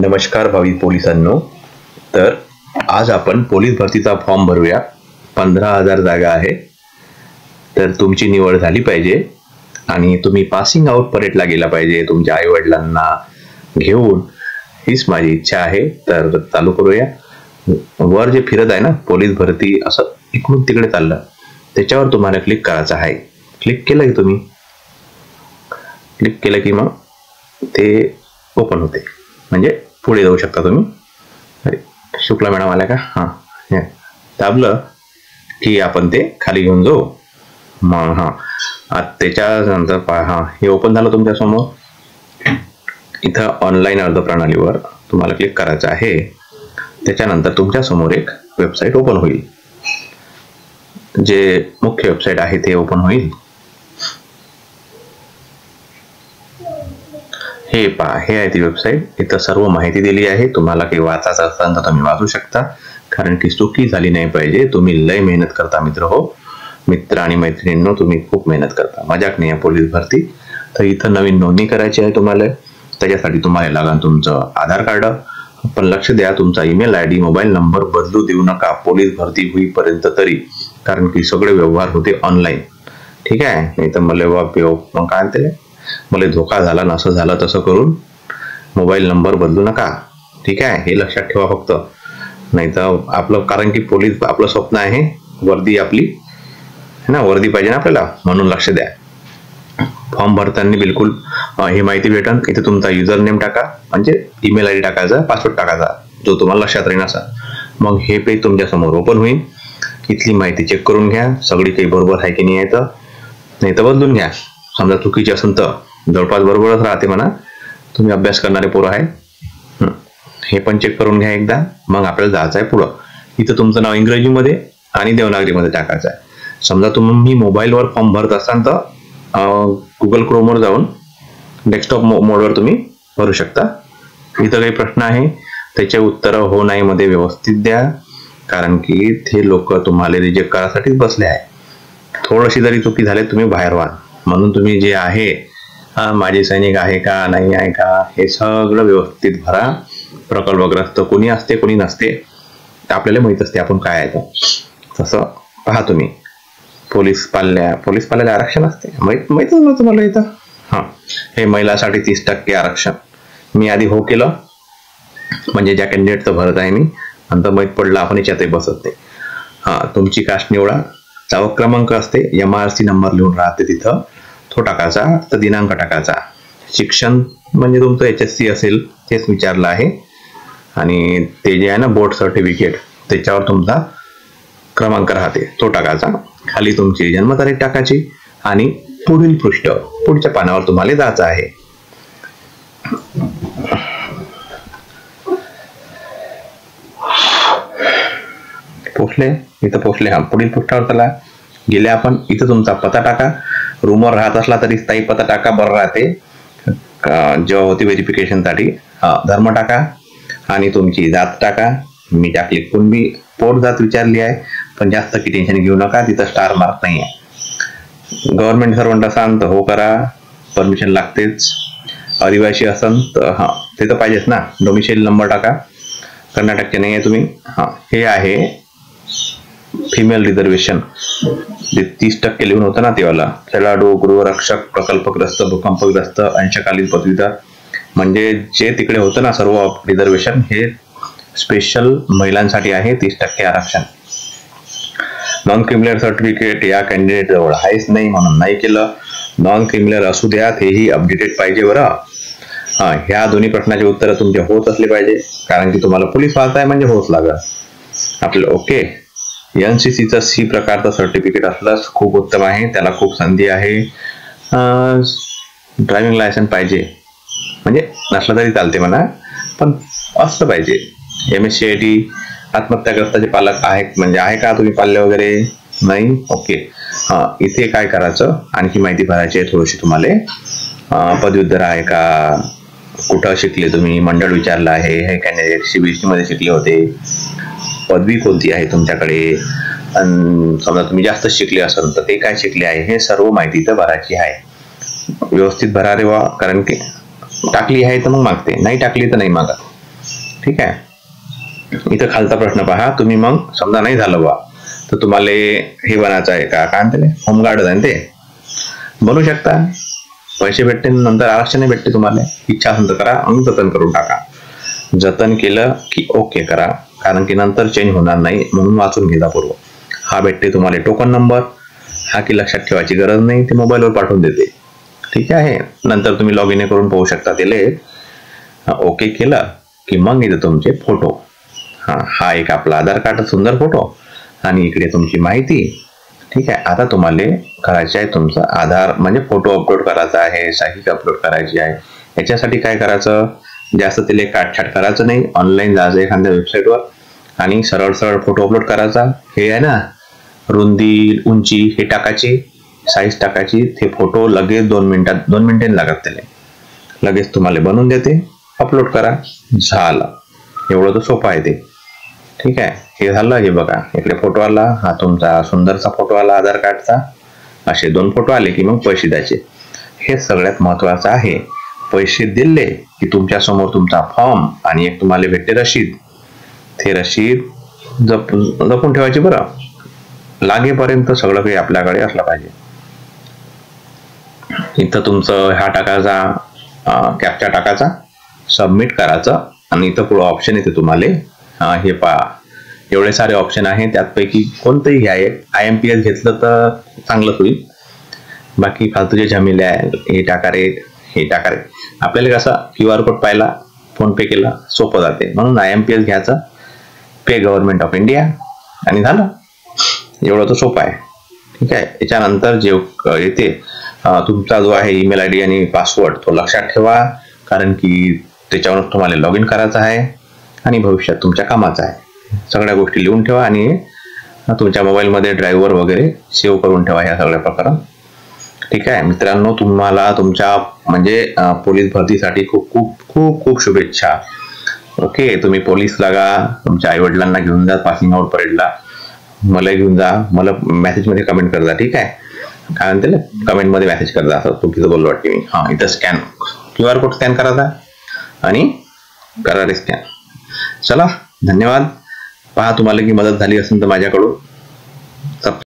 नमस्कार भावी पोलिसांनो. तर आज आपण पोलीस भरतीचा फॉर्म भरूया. 15,000 जागा आहे. तर तुमची निवड झाली पाहिजे आणि तुम्ही पासिंग आउट परेडला गेला पाहिजे तुमच्या आई वडिलांना घेऊन. हीच माझी इच्छा आहे. तर चालू करूया. वर जे फिरत आहे ना पोलीस भरती असं इकडून तिकडे चाललं, त्याच्यावर तुम्हाला क्लिक करायचं आहे. क्लिक केलं की तुम्ही क्लिक केलं की मग ते ओपन होते, म्हणजे पुढे जाऊ शकता तुम्ही. अरे शुक्ला मॅडम आल्या का? हां, दाबलं की आपण ते खाली घेऊन जाऊ. मग त्याच्यानंतर हे ओपन झालं तुमच्या समोर. इथं ऑनलाईन अर्ज प्रणालीवर तुम्हाला क्लिक करायचं आहे. त्याच्यानंतर तुमच्या समोर एक वेबसाईट ओपन होईल. जे मुख्य वेबसाईट आहे ते ओपन होईल. हे पहा, हे आहे ती वेबसाईट. इथं सर्व माहिती दिली आहे. तुम्हाला काही वाचायचं असेल तर तुम्ही वाचू शकता, कारण की चुकी झाली नाही पाहिजे. तुम्ही लय मेहनत करता मित्र हो. मित्र आणि मैत्रिणींनो, तुम्ही खूप मेहनत करता. मजाक नाही आहे पोलीस भरती. तर इथं नवीन नोंदणी करायची आहे तुम्हाला. त्याच्यासाठी तुम्हाला लागेल तुमचं आधार कार्ड. पण लक्ष द्या, तुमचा ईमेल आयडी मोबाईल नंबर बदलू देऊ नका पोलीस भरती होईपर्यंत तरी, कारण की सगळे व्यवहार होते ऑनलाईन. ठीक आहे. नाही तर मग काय ते मला धोका झाला, नसं झालं तसं करून मोबाईल नंबर बदलू नका. ठीक आहे, हे लक्षात ठेवा फक्त. नाही तर आपलं, कारण की पोलीस आपलं स्वप्न आहे. वर्दी आपली है ना, वर्दी पाहिजे ना आपल्याला, म्हणून लक्ष द्या. फॉर्म भरताना बिलकुल ही माहिती भेटन. इथे तुमचा युजर नेम टाका, म्हणजे ईमेल आयडी टाकायचा, पासवर्ड टाकायचा, जो तुम्हाला लक्षात राहील असा. मग हे पेज तुमच्या समोर ओपन होईल. इथली माहिती चेक करून घ्या, सगळी काही बरोबर आहे की नाही आहे. नाही तर बदलून घ्या. समजा चुकीची असेल तर जवळपास बरोबरच राहते म्हणा. तुम्ही अभ्यास करणारे पोरं आहे. हे पण चेक करून घ्या एकदा. मग आपल्याला जायचं आहे पुढं. इथं तुमचं नाव इंग्रजीमध्ये आणि देवनागरीमध्ये टाकायचं आहे. समजा तुम्ही मोबाईलवर फॉर्म भरत असाल तर गुगल क्रोमवर जाऊन डेस्कटॉप मोडवर तुम्ही भरू शकता. इथं काही प्रश्न आहे त्याचे उत्तर हो नाही मध्ये व्यवस्थित द्या, कारण की ते लोक तुम्हाला रिजेक्ट करायसाठीच बसले आहे. थोडीशी जरी चुकी झाली तुम्ही बाहेर व्हा. म्हणून तुम्ही जे आहे माझे सैनिक आहे का नाही आहे का हे सगळं व्यवस्थित भरा. प्रकल्पग्रस्त कोणी असते कोणी नसते, आपल्याला माहित असते आपण काय आहे. तसं पहा तुम्ही. पोलीस पाल्याला आरक्षण असते, माहितच नव्हतं मला इथं. हे महिलांसाठी 30% आरक्षण. मी आधी हो केलं, म्हणजे ज्या कॅन्डिडेटचं भरत आहे मी, नंतर माहीत पडलं आपण याच्यातही बसत नाही. तुमची कास्ट निवडा. चावक क्रमांक असते, MRC नंबर लिहून राहते तिथं, तो टाकायचा. तर दिनांक टाकायचा. शिक्षण म्हणजे तुमचं HSC असेल तेच विचारलं आहे. आणि ते जे आहे ना बोर्ड सर्टिफिकेट, त्याच्यावर तुमचा क्रमांक राहते, तो टाकायचा. खाली तुमची जन्मतारीख टाकायची आणि पुढील पृष्ठ, पुढच्या पानावर तुम्हाला जायचं आहे. इथं पोचले. पुढील पृष्ठावर चला. गेले आपण. इथं तुमचा पत्ता टाका. रूमवर राहत असला तरी स्थायी पत्ता टाका, बरं राहते जेव्हा होती व्हेरिफिकेशनसाठी. धर्म टाका आणि तुमची जात टाका. मी टाकली कुणबी. पोट जात विचारली आहे, पण जास्त की टेन्शन घेऊ नका, तिथं स्टार मार्क नाही आहे. गव्हर्नमेंट सर्वंट असाल तर हो करा, परमिशन लागतेच. आदिवासी असाल तर ते तर पाहिजेच ना. डोमिसाईल नंबर टाका. कर्नाटकचे नाही आहे तुम्ही. हे आहे फिमेल रिझर्वेशन, जे 30% लिहून होतं ना तेवाला. खेळाडू, गृहरक्षक, प्रकल्पग्रस्त, भूकंपग्रस्त, अंशकालीन पदवीधर, म्हणजे जे तिकडे होतं ना सर्व रिझर्वेशन, हे स्पेशल महिलांसाठी आहे. 30% आरक्षण. नॉन क्रिमिनल सर्टिफिकेट या कॅन्डिडेट जवळ आहेच नाही, म्हणून नाही केलं. नॉन क्रिमिनल असू द्या, हेही अपडेटेड पाहिजे बरं. ह्या दोन्ही प्रश्नाचे उत्तर तुमचे होत असले पाहिजे, कारण की तुम्हाला पोलीस व्हायचं आहे म्हणजे होच लागेल आपलं. ओके. NCCचं C प्रकारचं सर्टिफिकेट असलंच खूप उत्तम आहे, त्याला खूप संधी आहे. ड्रायव्हिंग लायसन्स पाहिजे, म्हणजे नसलं तरी चालते म्हणा, पण असलं पाहिजे. MSCIT. आत्महत्याग्रस्ताचे पालक आहेत, म्हणजे आहे का तुम्ही पाल्य वगैरे? नाही. ओके. इथे काय करायचं, आणखी माहिती भरायची आहे थोडीशी तुम्हाला. पदवीधर आहे का, कुठं शिकले तुम्ही, मंडळ विचारलं आहे. हे कॅन्डिडेट CBSE मध्ये शिकले होते. पदवी कोणती आहे तुमच्याकडे, समजा तुम्ही जास्त शिकले असाल तर ते काय शिकले आहे, हे सर्व माहिती तर भरायची आहे. व्यवस्थित भरा रे वा, कारण की टाकली आहे तर मग मागते, नाही टाकली तर नाही मागत. ठीक आहे. इथं खालचा प्रश्न पहा. तुम्ही मग समजा नाही झालं बा तर तुम्हाला हे बनायचं आहे का, काय म्हणते होमगार्ड आहे ते बनवू शकता. पैसे भेटते, नंतर आरक्षण भेटते तुम्हाला. इच्छा असेल तर करा आणि जतन करून टाका. जतन केलं की ओके करा, कारण की नंतर चेंज होणार नाही म्हणून वाचून घ्या पूर्व. हा भेटते तुम्हाला टोकन नंबर. हा की लक्षात ठेवायची गरज नाही, ते मोबाईलवर पाठवून देते. ठीक आहे. नंतर तुम्ही लॉग इन करून पाहू शकता त्याले. ओके केलं की मग इथे तुमचे फोटो. हा एक आपला आधार कार्ड सुंदर फोटो आणि इकडे तुमची माहिती. ठीक आहे. आता तुम्हाला करायचे आहे तुमचं आधार म्हणजे फोटो अपलोड करायचा आहे, सही अपलोड करायची आहे. याच्यासाठी काय करायचं, जास्त त्याला काटछाट करायचं नाही. ऑनलाईन जायचं एखाद्या वेबसाईटवर आणि सरळ सरळ फोटो अपलोड करायचा. हे आहे ना रुंदी उंची हे टाकायची, साईज टाकायची. ते फोटो लगेच 2 मिनिटांनी लागत त्याला. लगेच तुम्हाला बनवून देते. अपलोड करा, झालं. एवढं तर सोपं आहे ते. ठीक आहे. हे झालं. हे बघा इकडे फोटो आला, हा तुमचा सुंदरचा फोटो आला आधार कार्डचा. असे 2 फोटो आले की मग पैसे द्यायचे. हे सगळ्यात महत्वाचं आहे. पैसे दिले की तुमच्या समोर तुमचा फॉर्म आणि एक तुम्हाला भेटते रशीद. ते रशीद जपून ठेवायची बरं. लागेपर्यंत सगळं काही आपल्याकडे असलं पाहिजे. इथं तुमचं हा टाकायचा, कॅप्चा टाकायचा, सबमिट करायचं आणि इथं पुढं ऑप्शन येते तुम्हाला. हे पहा एवढे सारे ऑप्शन आहे, त्यापैकी कोणतंही घ्या. IMPS घेतलं तर चांगलं होईल. बाकी फालतूचे झमेले आहे, हे टाका रे हे टाका रे. आपल्याला कसं QR कोड पाहिला, फोन पे केला, सोपं जाते. म्हणून IMPS घ्यायचं, पे गव्हर्नमेंट ऑफ इंडिया आणि झालं. एवढं तर सोपं आहे. ठीक आहे. याच्यानंतर जे येते तुमचा जो आहे ईमेल ID आणि पासवर्ड तो लक्षात ठेवा, कारण की त्याच्यावर तुम्हाला लॉग इन करायचं आहे आणि भविष्यात तुमच्या कामाचं आहे. सगळ्या गोष्टी लिहून ठेवा आणि तुमच्या मोबाईलमध्ये ड्राईव्हर वगैरे सेव्ह करून ठेवा ह्या सगळ्या प्रकारात. ठीक आहे मित्रांनो, तुम्हाला तुमच्या म्हणजे पोलीस भरतीसाठी खूप खूप खूप खूप शुभेच्छा. ओके. तुम्ही पोलीस लागा, तुमच्या आई वडिलांना घेऊन जा पासिंग आउट परेडला, मला घेऊन जा. मला मेसेजमध्ये कमेंट करता. ठीक आहे. काय म्हणते कमेंटमध्ये मेसेज करता. असं चुकीचं बोललो वाटते मी. इथं स्कॅन QR कोड स्कॅन करायचा आणि करा रे स्कॅन. चला धन्यवाद. पहा तुम्हाला की मदत झाली असेल तर माझ्याकडून